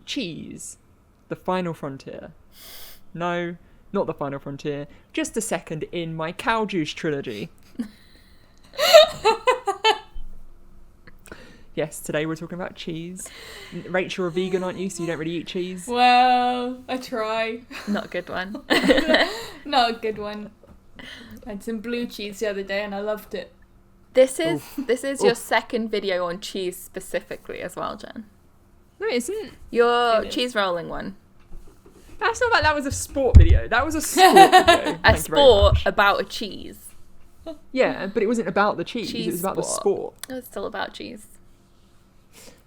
cheese, the final frontier. No, not the final frontier. Just a second in my cow juice trilogy. Yes, today we're talking about cheese. Rachel, you're a vegan, aren't you? So you don't really eat cheese. Well, I try. Not a good one. Not a good one. I had some blue cheese the other day and I loved it. This is your second video on cheese specifically as well, Jen. No, it isn't. Your It is. cheese rolling one. That's not like that was a sport video. That was a sport video. A sport about a cheese. Yeah, but it wasn't about the cheese. Cheese It was about the sport. sport. It's still about cheese.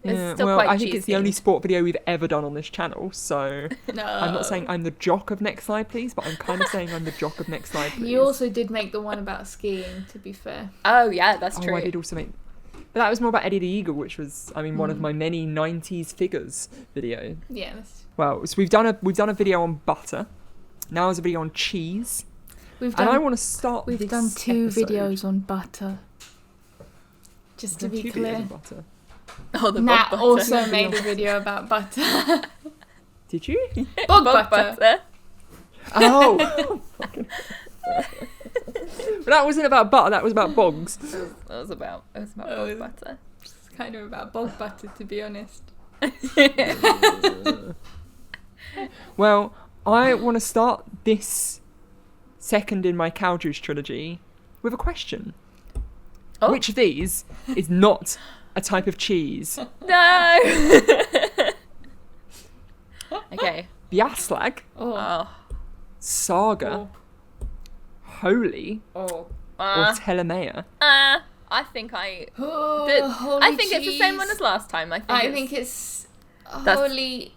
Yeah, It's still well, quite I think it's the only sport video we've ever done on this channel, so No. I'm not saying I'm the jock of Next Slide Please, but I'm kind of saying I'm the jock of Next Slide Please. You also did make the one about skiing, to be fair. Oh yeah, that's true. I did also make... But that was more about Eddie the Eagle, which was, I mean, one of my many 90s figures video. Yeah. That's... Well, so we've done a video on butter. Now there's a video on cheese. We've And I done, want to start we've this done two episode- videos on butter. Just to We've be done 2 videos on clear. butter. Oh, the Nat bog butter. also made a video about butter. Did you? Bog Bog butter. Oh! But that wasn't about butter, that was about bogs. It was about Oh, bog butter. It's kind of about bog butter, to be honest. Well, I want to start this second in my cow juice trilogy with a question. Oh. Which of these is not a type of cheese? No. Okay. Biaslag, Oh. Oh. Saga, Holy, Oh. or Uh, Telemea? I think I Oh, holy I think it's the same one cheese. as last time. I I think think it's That's- holy.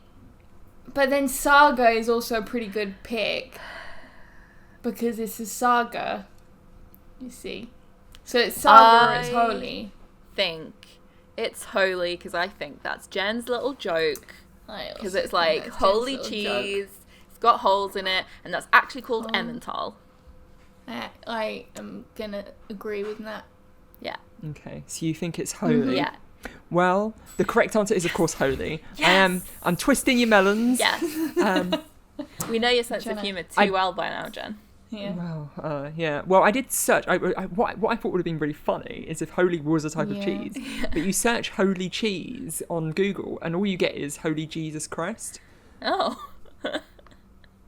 But then Saga is also a pretty good pick. Because it's a saga. You see. So it's Saga or it's I- holy. think it's holy because I think that's Jen's little joke because it's like holy cheese. It's got holes in it, and that's actually called Oh. Emmental. I am gonna agree with that. Yeah. Okay, so you think it's Holy? Yeah. Well, the correct answer is, of course, Holy. Yes. I'm twisting your melons. Yes. Um, We know your sense of Jenna. humour too I- well by now, Jen. Yeah. Well, yeah. Well, I did search. What I thought would have been really funny is if Holy was a type of Yeah. cheese. But you search Holy cheese on Google, and all you get is Holy Jesus Christ. Oh.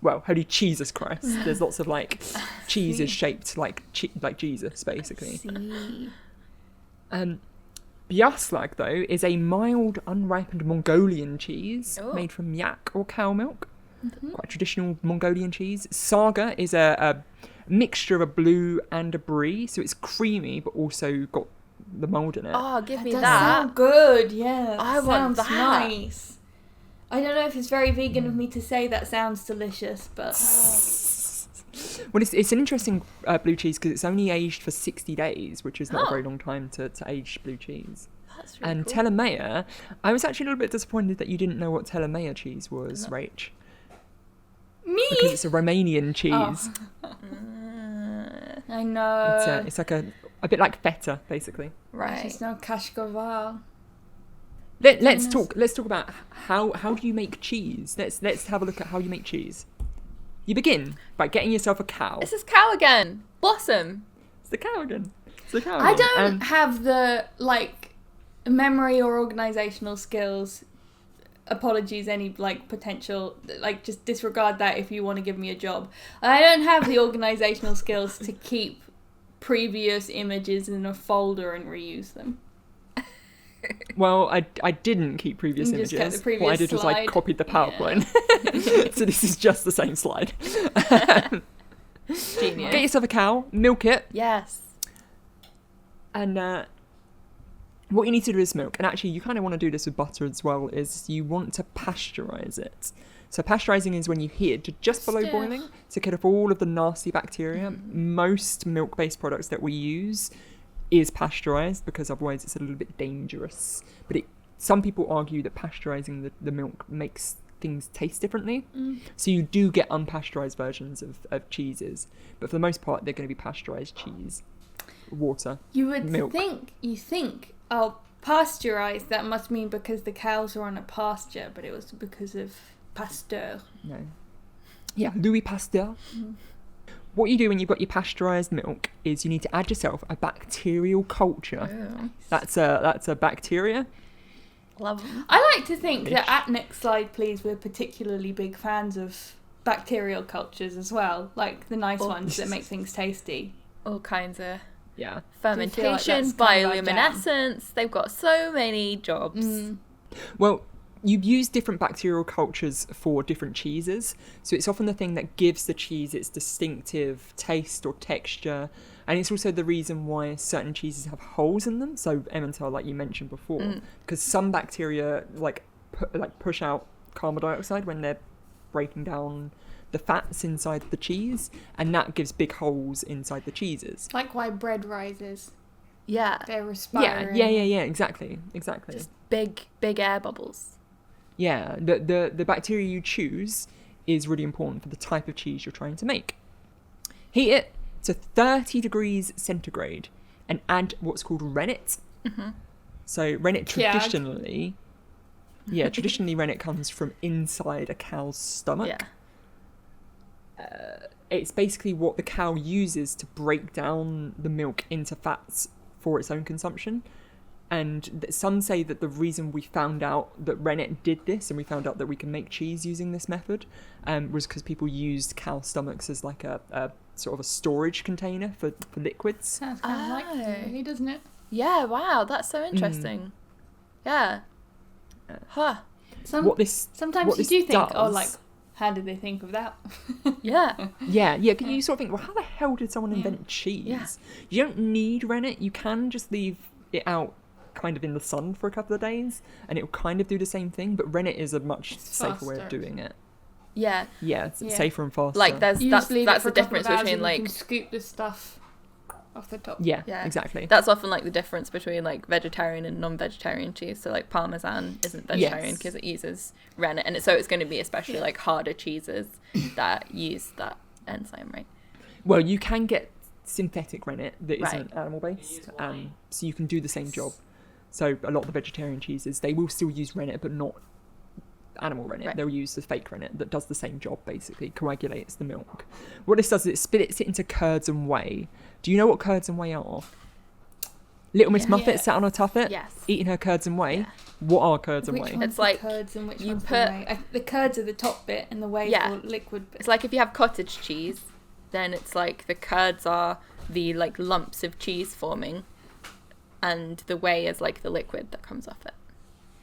Well, Holy Jesus Christ. There's lots of like cheeses See. shaped like Jesus, basically. See. Biaslag, though, is a mild, unripened Mongolian cheese Oh. made from yak or cow milk. Quite a traditional Mongolian cheese. Saga is a mixture of a blue and a brie, so it's creamy but also got the mould in it. Oh, give me Does that. sound good, yeah. I want sounds that. nice. I don't know if it's very vegan of me to say that sounds delicious, but Well, it's an interesting blue cheese because it's only aged for 60 days, which is not a Oh. very long time to age blue cheese. That's really And cool. Telemea, I was actually a little bit disappointed that you didn't know what Telemea cheese was, No. Rach. me. Because it's a Romanian cheese. Oh, Mm, I know. It's like a bit like feta, basically. right. It's no kashkaval. Let's Goodness. talk about how do you make cheese. Let's have a look at how you make cheese. You begin by getting yourself a cow. It's this cow again. Blossom. It's the cow again. It's the cow I again. don't have the memory or organizational skills. Apologies, any potential just disregard that if you want to give me a job. I don't have the organizational skills to keep previous images in a folder and reuse them. Well, I didn't keep previous You just images. kept the What I previous did was I slide. copied the PowerPoint. So this is just the same slide. Genius. Get yourself a cow, milk it, Yes. and what you need to do is milk. And actually, you kind of want to do this with butter as well, is you want to pasteurize it. So pasteurizing is when you heat it to just below Still. boiling to get off all of the nasty bacteria. Most milk-based products that we use is pasteurized because otherwise it's a little bit dangerous. But some people argue that pasteurizing the milk makes things taste differently. So you do get unpasteurized versions of cheeses. But for the most part, they're going to be pasteurized cheese. Water. You would Milk. think, oh, pasteurized, that must mean because the cows were on a pasture, but it was because of Pasteur. No. Yeah, Louis Pasteur. What you do when you've got your pasteurized milk is you need to add yourself a bacterial culture. Ooh. That's a bacteria. Love them. I like to think that at Next Slide Please we're particularly big fans of bacterial cultures as well, like the nice ones that make things tasty. All kinds of Yeah. fermentation, that's kind of our jam? bioluminescence. They've got so many jobs. Well, you use different bacterial cultures for different cheeses, so it's often the thing that gives the cheese its distinctive taste or texture, and it's also the reason why certain cheeses have holes in them. So Emmental, like you mentioned before, because some bacteria push out carbon dioxide when they're breaking down the fats inside the cheese, and that gives big holes inside the cheeses. Like why bread rises. Yeah. They're respiring. Yeah, exactly. Just big air bubbles. Yeah, the bacteria you choose is really important for the type of cheese you're trying to make. Heat it to 30 degrees centigrade and add what's called rennet. So rennet traditionally rennet comes from inside a cow's stomach. Yeah. It's basically what the cow uses to break down the milk into fats for its own consumption. And some say that the reason we found out that rennet did this, and we found out that we can make cheese using this method, was because people used cow stomachs as like a sort of a storage container for liquids. Sounds kind of like it, really, doesn't it? Yeah, wow, that's so interesting. Yeah. Huh. Sometimes you do think, how did they think of that? Yeah. Yeah, you sort of think, well, how the hell did someone invent cheese? Yeah. You don't need rennet. You can just leave it out kind of in the sun for a couple of days and it'll kind of do the same thing, but rennet is a much safer way of doing it. Yeah. Yeah, it's safer and faster. Like that's the difference between you like can scoop the stuff off the top. Yeah, Yeah. exactly. That's often like the difference between like vegetarian and non-vegetarian cheese. So like Parmesan isn't vegetarian because it uses rennet, and so it's going to be especially like harder cheeses that use that enzyme, right? Well, you can get synthetic rennet that isn't animal based, so you can do the same job. So a lot of the vegetarian cheeses, they will still use rennet, but not animal rennet. Right. They'll use the fake rennet that does the same job, basically, coagulates the milk. What this does is it splits it into curds and whey. Do you know what curds and whey are? Little Miss Muffet sat on a tuffet, eating her curds and whey. Yeah. What are curds and whey? One's It's like the curds and which you one's put- the whey? The curds are the top bit and the whey is the liquid bit. It's like if you have cottage cheese, then it's like the curds are the like lumps of cheese forming, and the whey is like the liquid that comes off it.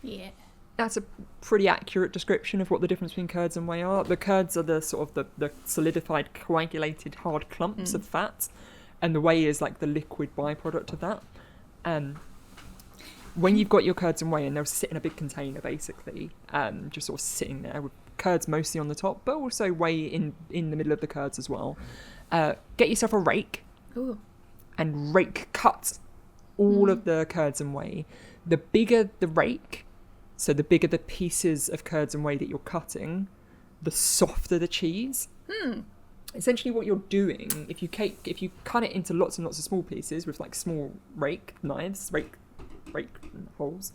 Yeah. That's a pretty accurate description of what the difference between curds and whey are. The curds are the sort of the solidified, coagulated, hard clumps of fat, and the whey is like the liquid byproduct of that. When you've got your curds and whey, and they'll sit in a big container, basically, just sort of sitting there with curds mostly on the top, but also whey in the middle of the curds as well. Get yourself a rake. Ooh. And cut all of the curds and whey. The bigger the rake, so the bigger the pieces of curds and whey that you're cutting, the softer the cheese. Essentially what you're doing, if you cut it into lots and lots of small pieces with like small rake holes,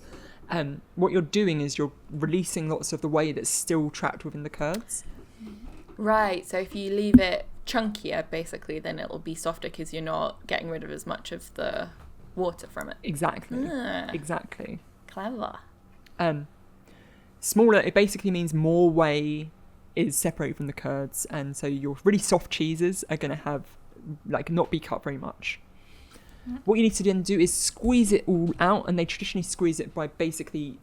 what you're doing is you're releasing lots of the whey that's still trapped within the curds. Right, so if you leave it chunkier, basically, then it'll be softer because you're not getting rid of as much of the water from it. Exactly. Ah. Exactly. Clever. Smaller, it basically means more whey is separated from the curds, and so your really soft cheeses are going to have, like, not be cut very much. What you need to then do is squeeze it all out, and they traditionally squeeze it by basically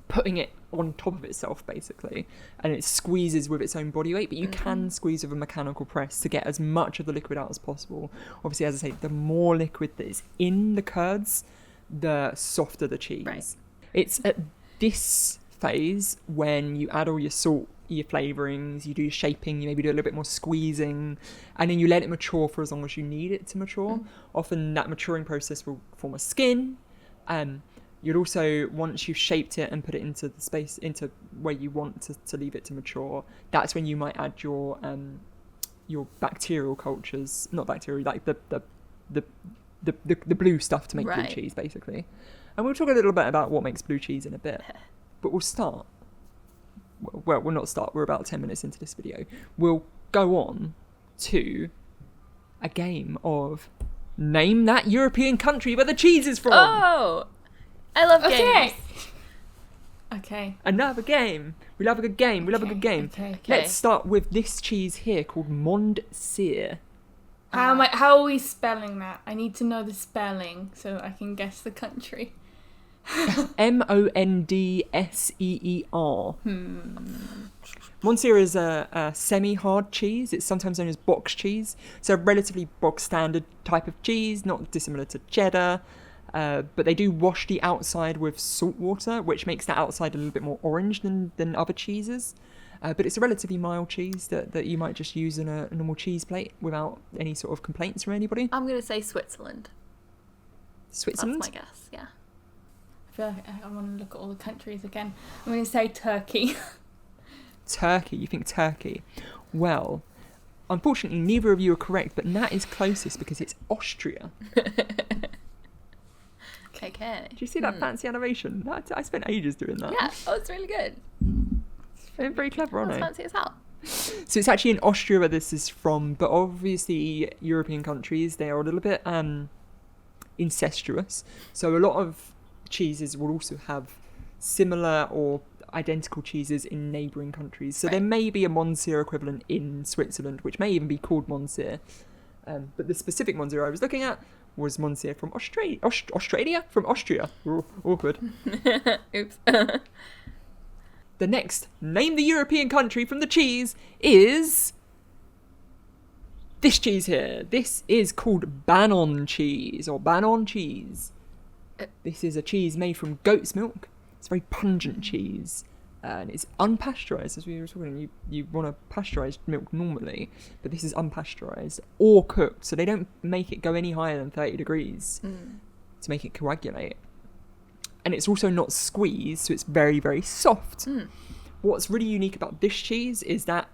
putting it on top of itself, basically, and it squeezes with its own body weight, but you can squeeze with a mechanical press to get as much of the liquid out as possible. Obviously, as I say, the more liquid that is in the curds, the softer the cheese. Right. It's at this phase when you add all your salt, your flavourings, you do your shaping, you maybe do a little bit more squeezing, and then you let it mature for as long as you need it to mature. Often that maturing process will form a skin. You'd also, once you've shaped it and put it into the space, into where you want to leave it to mature, that's when you might add your bacterial cultures, not bacterial, like the blue stuff to make blue cheese, basically. And we'll talk a little bit about what makes blue cheese in a bit. But we'll start. Well, we'll not start. We're about 10 minutes into this video. We'll go on to a game of name that European country where the cheese is from. Oh, I love games. Okay. Another game. We love a good game. We love a good game. Okay. Let's start with this cheese here called Mondseer. How are we spelling that? I need to know the spelling so I can guess the country. Mondseer. Mondseer is a semi-hard cheese. It's sometimes known as box cheese. It's a relatively bog-standard type of cheese, not dissimilar to cheddar. But they do wash the outside with salt water, which makes that outside a little bit more orange than other cheeses. But it's a relatively mild cheese that you might just use in a normal cheese plate without any sort of complaints from anybody. I'm going to say Switzerland. Switzerland? That's my guess, yeah. I feel like I want to look at all the countries again. I'm going to say Turkey. Turkey. You think Turkey? Well, unfortunately, neither of you are correct, but Nat is closest because it's Austria. Okay. Did you see that fancy animation? I spent ages doing that. Yeah, it's really good. They're very clever, aren't That's they? fancy as hell. So it's actually in Austria where this is from, but obviously European countries, they are a little bit incestuous. So a lot of cheeses will also have similar or identical cheeses in neighbouring countries. So there may be a Mondseer equivalent in Switzerland, which may even be called Mondseer. But the specific Mondseer I was looking at was Mondseer from Australia? From Austria. Ooh, awkward. Oops. The next, name the European country from the cheese, is this cheese here. This is called Bannon cheese, or Bannon cheese. This is a cheese made from goat's milk. It's a very pungent cheese. And it's unpasteurised, as we were talking. You want a pasteurised milk normally, but this is unpasteurised or cooked, so they don't make it go any higher than 30 degrees to make it coagulate. And it's also not squeezed, so it's very, very soft. What's really unique about this cheese is that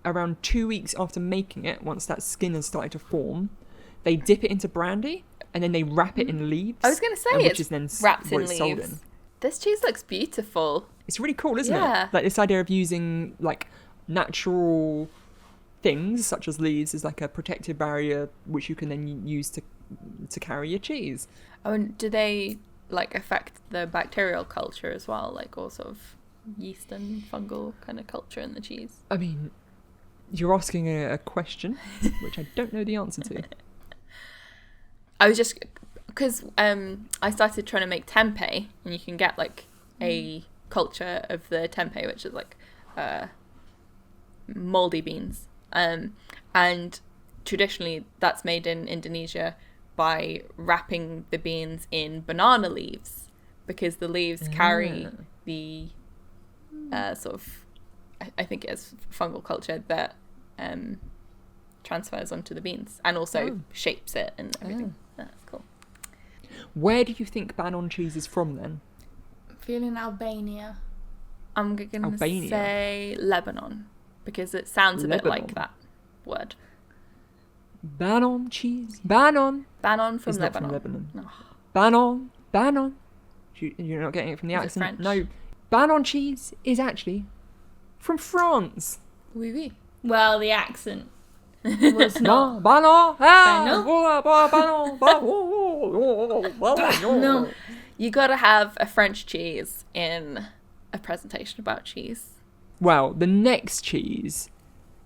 around 2 weeks after making it, once that skin has started to form, they dip it into brandy and then they wrap it in leaves. I was going to say which it's is then wrapped in what it's sold leaves. in. This cheese looks beautiful. It's really cool, isn't Yeah. it? Like this idea of using like natural things such as leaves as like a protective barrier, which you can then use to carry your cheese. Oh, and do they like affect the bacterial culture as well, like all sort of yeast and fungal kind of culture in the cheese? I mean, you're asking a question which I don't know the answer to. I was just because I started trying to make tempeh, and you can get like a culture of the tempeh, which is like moldy beans, and traditionally that's made in Indonesia by wrapping the beans in banana leaves, because the leaves carry the sort of I think it is fungal culture that transfers onto the beans and also shapes it and everything. That's cool. Where do you think Bannon cheese is from then? I'm feeling Albania. I'm going to Albania. say Lebanon, because it sounds a bit Lebanon. like that word. Bannon cheese? Bannon? Bannon from It's not Lebanon. from Lebanon. No. Bannon? You're not getting it from the Is it accent? French? No. Bannon cheese is actually from France. Oui, oui. Well, the accent was No, not. Bannon! No. You gotta have a French cheese in a presentation about cheese. Well, the next cheese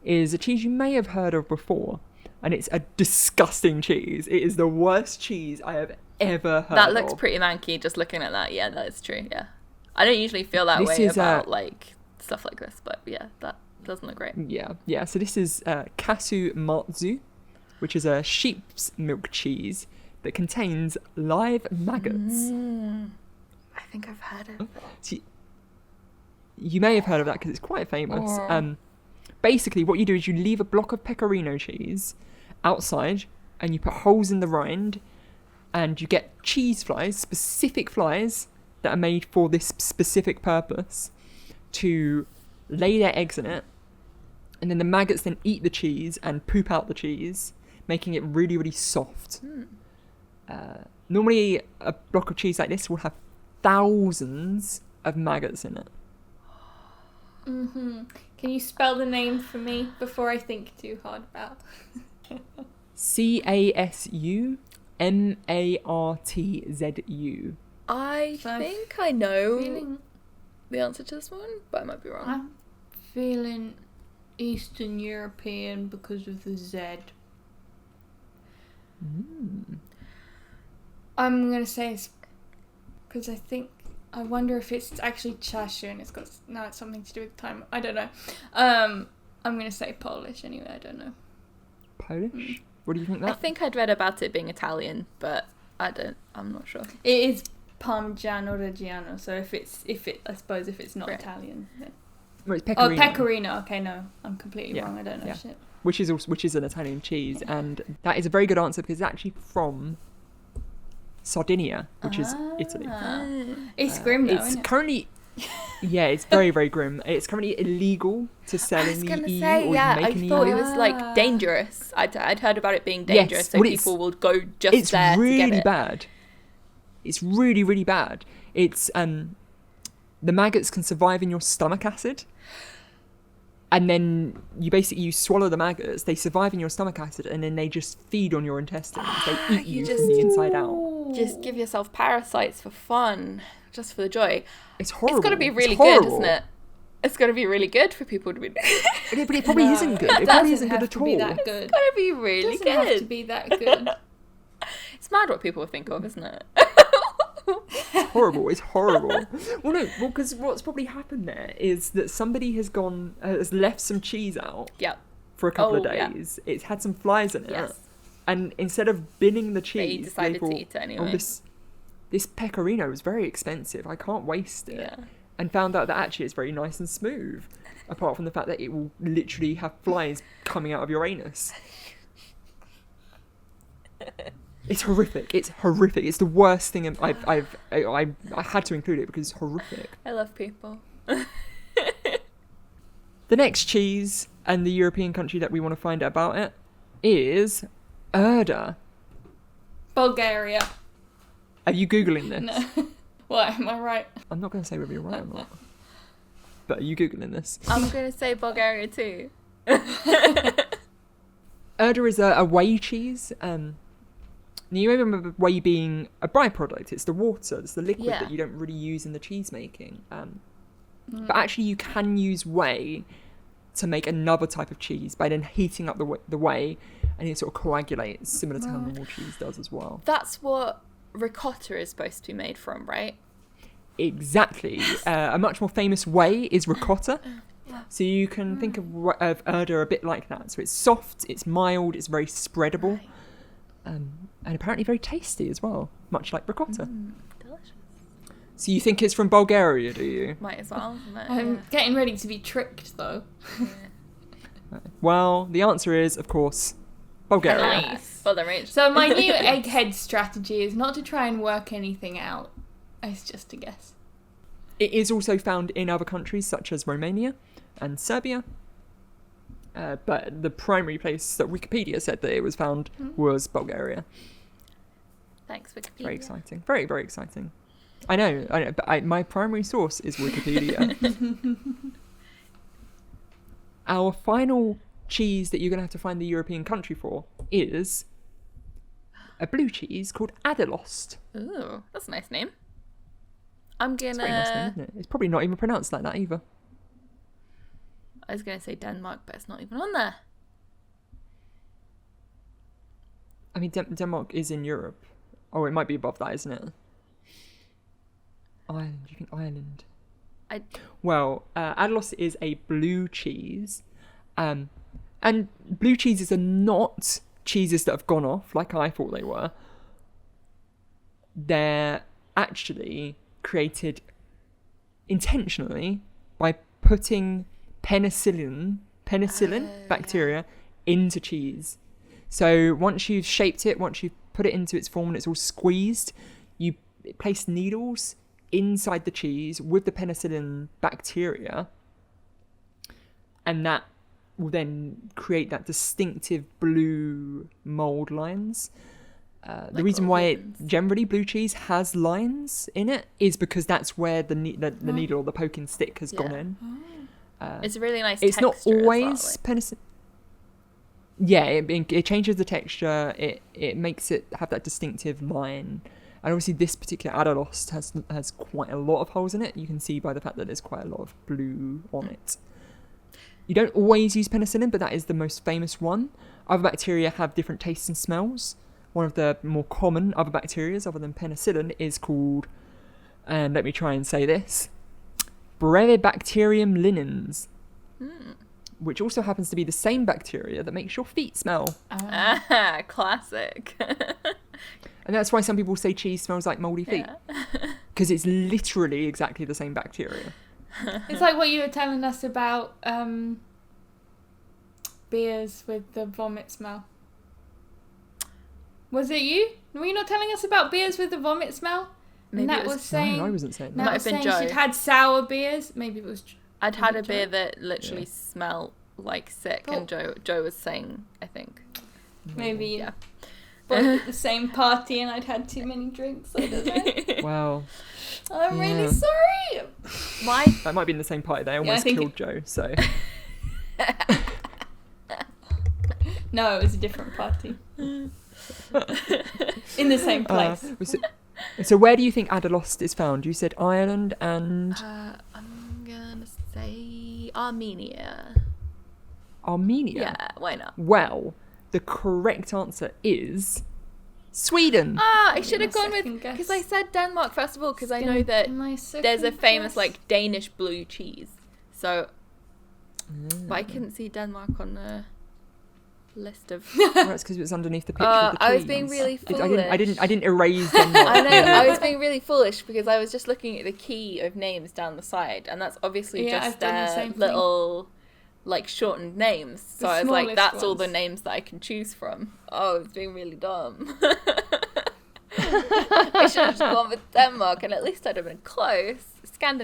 is a cheese you may have heard of before, and it's a disgusting cheese. It is the worst cheese I have ever heard of. That looks pretty manky just looking at that. Yeah, that is true. Yeah. I don't usually feel that This way is, about like stuff like this, but yeah, that doesn't look great. Yeah. So this is Kasu Matsu, which is a sheep's milk cheese that contains live maggots. I think I've heard of it. So you may have heard of that because it's quite famous. Basically, what you do is you leave a block of pecorino cheese outside and you put holes in the rind and you get cheese flies, specific flies that are made for this specific purpose, to lay their eggs in it. And then the maggots then eat the cheese and poop out the cheese, making it really, really soft. Normally, a block of cheese like this will have thousands of maggots in it. Can you spell the name for me before I think too hard about? CASUMARTZU. I So think I know Feeling, the answer to this one, but I might be wrong. I'm feeling Eastern European because of the Z. I'm gonna say it's because I wonder if it's actually chashu and it's something to do with time. I don't know. I'm gonna say Polish anyway. I don't know. Polish? What do you think I that? think I'd read about it being Italian, but I'm not sure. It is Parmigiano Reggiano. So I suppose if it's not Right. Italian, then. Well, it's pecorino. Oh, pecorino. Okay, no, I'm completely Yeah, wrong. I don't know yeah. shit. Which is an Italian cheese, and that is a very good answer because it's actually from Sardinia, which is Italy. It's grim though, It's isn't it? currently, yeah, it's very, very grim. It's currently illegal to sell I was in gonna the EU say, or yeah, even I make in the thought EU. it was like dangerous. I'd heard about it being Yes, dangerous, so well, it's- people would go just It's there to really get it. bad. It's really, really bad. It's the maggots can survive in your stomach acid, and then you swallow the maggots. They survive in your stomach acid, and then they just feed on your intestines. They eat you from the inside out. Just give yourself parasites for fun, just for the joy. It's horrible. It's got to be It's really good, horrible. isn't it? It's got to be really good for people to be. Yeah, but it probably isn't good. It probably isn't good at to be all. that good. It's got to be really It doesn't have to good. be that good. It's mad what people think of, isn't it? It's horrible. It's horrible. Well, no, because what's probably happened there is that somebody has left some cheese out Yep. for a couple of Oh, yeah. days. It's had some flies in it, Yes. and instead of binning the cheese, decided they to thought, eat it anyway." This pecorino is very expensive. I can't waste it. Yeah. And found out that actually it's very nice and smooth. Apart from the fact that it will literally have flies coming out of your anus. It's horrific. It's horrific. It's the worst thing I had to include it because it's horrific. I love people. The next cheese and the European country that we want to find out about it is Erda. Bulgaria. Are you Googling this? No. What, am I right? I'm not going to say whether you're right or not. But are you Googling this? I'm going to say Bulgaria too. Erda is a whey cheese. Now you may remember whey being a byproduct. It's the water, it's the liquid Yeah. that you don't really use in the cheese making. But actually you can use whey to make another type of cheese by then heating up the whey, and it sort of coagulates, similar to how normal cheese does as well. That's what ricotta is supposed to be made from, right? Exactly. A much more famous whey is ricotta. So you can think of Erda a bit like that. So it's soft, it's mild, it's very spreadable, and apparently very tasty as well, much like ricotta. Delicious. So you think it's from Bulgaria, do you? Might as well, isn't it? I'm getting ready to be tricked though. Well, the answer is, of course, Bulgaria. Nice. Well, they're rich. So my new egghead strategy is not to try and work anything out. It's just a guess. It is also found in other countries such as Romania and Serbia. But the primary place that Wikipedia said that it was found was Bulgaria. Thanks, Wikipedia. Very exciting. Very, very exciting. I know, but my primary source is Wikipedia. Our final cheese that you're going to have to find the European country for is a blue cheese called Adelost. Ooh, that's a nice name. I'm It's a very nice name, isn't it? It's probably not even pronounced like that either. I was gonna say Denmark, but it's not even on there. I mean, Denmark is in Europe. Oh, it might be above that, isn't it? Ireland. Do you think Ireland? Well, Adelost is a blue cheese. And blue cheeses are not cheeses that have gone off like I thought they were. They're actually created intentionally by putting penicillin bacteria into cheese. So once you've shaped it, once you've put it into its form and it's all squeezed, you place needles inside the cheese with the penicillin bacteria, and that will then create that distinctive blue mold lines. The reason why it generally blue cheese has lines in it is because that's where the needle or the poking stick has gone in. It's a really nice it's texture. Not always as well, penicillin. Yeah, it changes the texture. It makes it have that distinctive line. And obviously this particular Adalost has quite a lot of holes in it. You can see by the fact that there's quite a lot of blue on it. You don't always use penicillin, but that is the most famous one. Other bacteria have different tastes and smells. One of the more common other bacteria other than penicillin is called, and let me try and say this, Brevibacterium linens, which also happens to be the same bacteria that makes your feet smell. Classic. And that's why some people say cheese smells like mouldy feet. Because it's literally exactly the same bacteria. It's like what you were telling us about beers with the vomit smell. Was it you? Were you not telling us about beers with the vomit smell? Maybe and that it was saying. No, I wasn't saying that. That Might was have been saying Joe. she'd had sour beers. Maybe it was. I'd had a Joe? beer that literally smelled like sick, and Joe was saying, I think. Maybe Yeah. both at the same party, and I'd had too many drinks. I don't know. Wow. I'm really Yeah. sorry. That might be in the same party. They almost think killed Joe, so. No, it was a different party. In the same place. So where do you think Adalost is found? You said Ireland and I'm gonna say Armenia. Armenia. Yeah, why not? Well, the correct answer is Sweden. I should have My gone with, second guess. because I said Denmark first of all, because I know that there's a famous like Danish blue cheese. So, but I couldn't see Denmark on the list of. Well, that's because it was underneath the picture of the trees. I was being really foolish. I didn't erase Denmark. I know, I was being really foolish because I was just looking at the key of names down the side, and that's obviously Yeah, just I've done the their same thing. little, like, shortened names. So The I was like, smallest that's all the ones. names that I can choose from. Oh, it's being really dumb. I should have just gone with Denmark, and at least I'd have been close.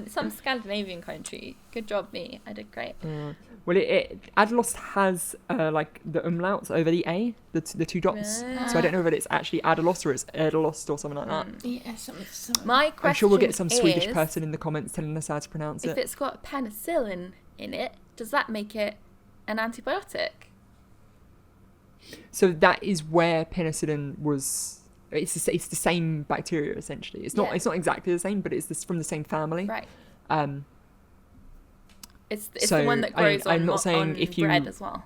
Some Scandinavian country. Good job, me. I did great. Well, Adalost has like the umlauts over the A, the two dots. So I don't know whether it's actually Adalost or it's Erdalost or something like that. Yeah, something. My question I'm sure we'll get some Swedish is, person in the comments telling us how to pronounce if it. it's got penicillin in it, does that make it an antibiotic? So that is where penicillin was. It's the same bacteria essentially. It's not exactly the same, but it's from the same family. Right. It's so, the one that grows I'm not on saying if you bread as well.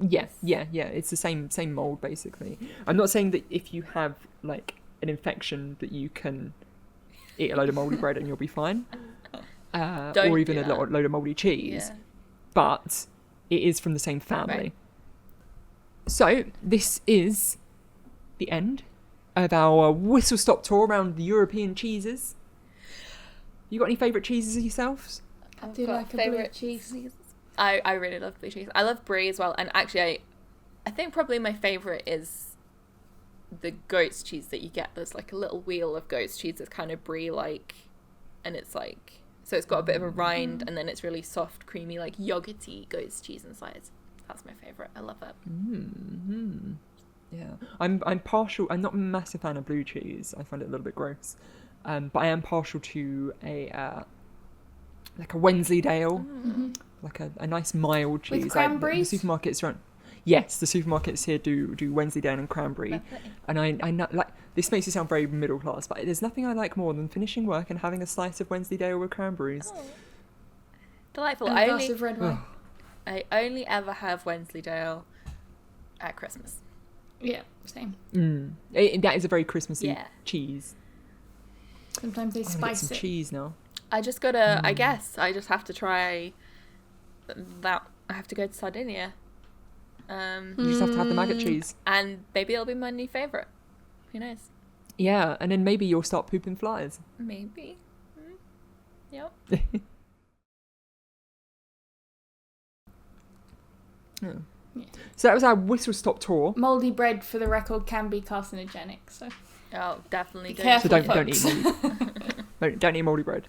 Yeah. It's the same mold basically. I'm not saying that if you have like an infection that you can eat a load of moldy bread and you'll be fine, or even a load of moldy cheese. Yeah. But it is from the same family. Right. So this is the end of our whistle-stop tour around the European cheeses. You got any favourite cheeses yourselves? I do like a blue cheese. I really love blue cheese. I love brie as well, and actually I think probably my favourite is the goat's cheese that you get. There's like a little wheel of goat's cheese that's kind of brie-like, and it's like, so it's got a bit of a rind, and then it's really soft, creamy, like yogurty goat's cheese inside. That's my favourite. I love it. Mm-hmm. Yeah, I'm partial. I'm not a massive fan of blue cheese. I find it a little bit gross. But I am partial to a Wensleydale, like a nice mild cheese. With cranberries? The supermarkets around. Yes, the supermarkets here do Wensleydale and cranberry, and I know, like, this makes it sound very middle class, but there's nothing I like more than finishing work and having a slice of Wensleydale with cranberries. Oh. Delightful. And a glass of red wine. I only ever have Wensleydale at Christmas. Yeah, same. That is a very Christmassy cheese. Sometimes they I want to get spice some it. cheese now. I just gotta, I guess, I just have to try that. I have to go to Sardinia. You just have to have the maggot cheese. And maybe it'll be my new favourite. Who knows? Yeah, and then maybe you'll start pooping flies. Maybe. Yep. Yeah. So that was our whistle-stop tour. Mouldy bread, for the record, can be carcinogenic. So Oh, definitely. Be careful, So don't folks. eat moldy. Don't eat moldy bread.